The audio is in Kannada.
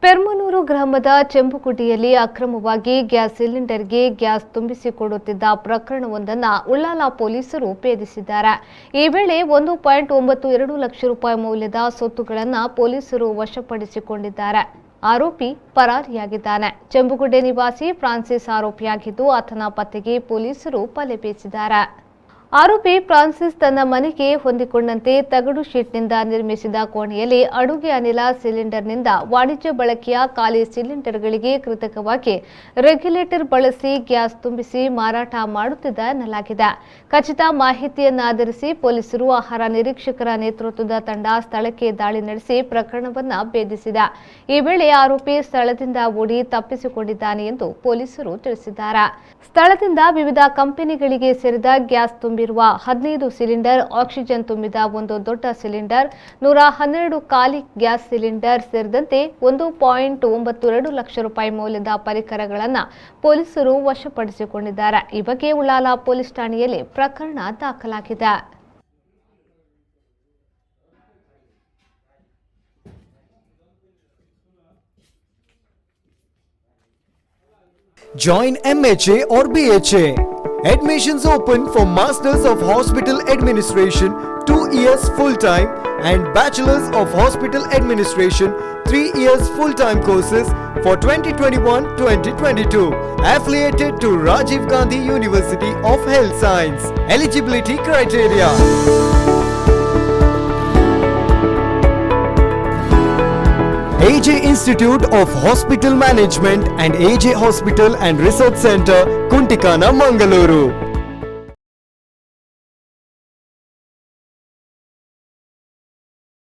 ಪೆರ್ಮನೂರು ಗ್ರಾಮದ ಚೆಂಬುಗುಡಿಯಲ್ಲಿ ಅಕ್ರಮವಾಗಿ ಗ್ಯಾಸ್ ಸಿಲಿಂಡರ್ಗೆ ಗ್ಯಾಸ್ ತುಂಬಿಸಿಕೊಡುತ್ತಿದ್ದ ಪ್ರಕರಣವೊಂದನ್ನು ಉಳ್ಳಾಲ ಪೊಲೀಸರು ಭೇದಿಸಿದ್ದಾರೆ. ಈ ವೇಳೆ 1.92 ಲಕ್ಷ ರೂಪಾಯಿ ಮೌಲ್ಯದ ಸೊತ್ತುಗಳನ್ನು ಪೊಲೀಸರು ವಶಪಡಿಸಿಕೊಂಡಿದ್ದಾರೆ. ಆರೋಪಿ ಪರಾರಿಯಾಗಿದ್ದಾನೆ. ಚೆಂಬುಗುಡ್ಡೆ ನಿವಾಸಿ ಫ್ರಾನ್ಸಿಸ್ ಆರೋಪಿಯಾಗಿದ್ದು ಆತನ ಪತ್ತೆಗೆ ಪೊಲೀಸರು ಬಲೆ ಬೀಸಿದ್ದಾರೆ. ಆರೋಪಿ ಫ್ರಾನ್ಸಿಸ್ ತನ್ನ ಮನೆಗೆ ಹೊಂದಿಕೊಂಡಂತೆ ತಗಡು ಶೀಟ್ನಿಂದ ನಿರ್ಮಿಸಿದ ಕೋಣೆಯಲ್ಲಿ ಅಡುಗೆ ಅನಿಲ ಸಿಲಿಂಡರ್ನಿಂದ ವಾಣಿಜ್ಯ ಬಳಕೆಯ ಖಾಲಿ ಸಿಲಿಂಡರ್ಗಳಿಗೆ ಕೃತಕವಾಗಿ ರೆಗ್ಯುಲೇಟರ್ ಬಳಸಿ ಗ್ಯಾಸ್ ತುಂಬಿಸಿ ಮಾರಾಟ ಮಾಡುತ್ತಿದ್ದ ಎನ್ನಲಾಗಿದೆ. ಖಚಿತ ಮಾಹಿತಿಯನ್ನಾಧರಿಸಿ ಪೊಲೀಸರು ಆಹಾರ ನಿರೀಕ್ಷಕರ ನೇತೃತ್ವದ ತಂಡ ಸ್ಥಳಕ್ಕೆ ದಾಳಿ ನಡೆಸಿ ಪ್ರಕರಣವನ್ನು ಭೇದಿಸಿದೆ. ಈ ವೇಳೆ ಆರೋಪಿ ಸ್ಥಳದಿಂದ ಓಡಿ ತಪ್ಪಿಸಿಕೊಂಡಿದ್ದಾನೆ ಎಂದು ಪೊಲೀಸರು ತಿಳಿಸಿದ್ದಾರೆ. ಸ್ಥಳದಿಂದ ವಿವಿಧ ಕಂಪನಿಗಳಿಗೆ ಸೇರಿದ ಗ್ಯಾಸ್ ತುಂಬಿರುವ 15 ಸಿಲಿಂಡರ್, ಆಕ್ಸಿಜನ್ ತುಂಬಿದ ಒಂದು ದೊಡ್ಡ ಸಿಲಿಂಡರ್, 112 ಖಾಲಿ ಗ್ಯಾಸ್ ಸಿಲಿಂಡರ್ ಸೇರಿದಂತೆ 1.92 ಲಕ್ಷ ರೂಪಾಯಿ ಮೌಲ್ಯದ ಪರಿಕರಗಳನ್ನು ಪೊಲೀಸರು ವಶಪಡಿಸಿಕೊಂಡಿದ್ದಾರೆ. ಈ ಬಗ್ಗೆ ಉಳ್ಳಾಲ ಪೊಲೀಸ್ ಠಾಣೆಯಲ್ಲಿ ಪ್ರಕರಣ ದಾಖಲಾಗಿದೆ. Join MHA or BHA. Admissions open for Masters of Hospital Administration 2 years full-time and Bachelors of Hospital Administration 3 years full-time courses for 2021-2022. Affiliated to Rajiv Gandhi University of Health Science. Eligibility criteria. AJ Institute of Hospital Management and AJ Hospital and Research Center, Kuntikana, Mangaluru.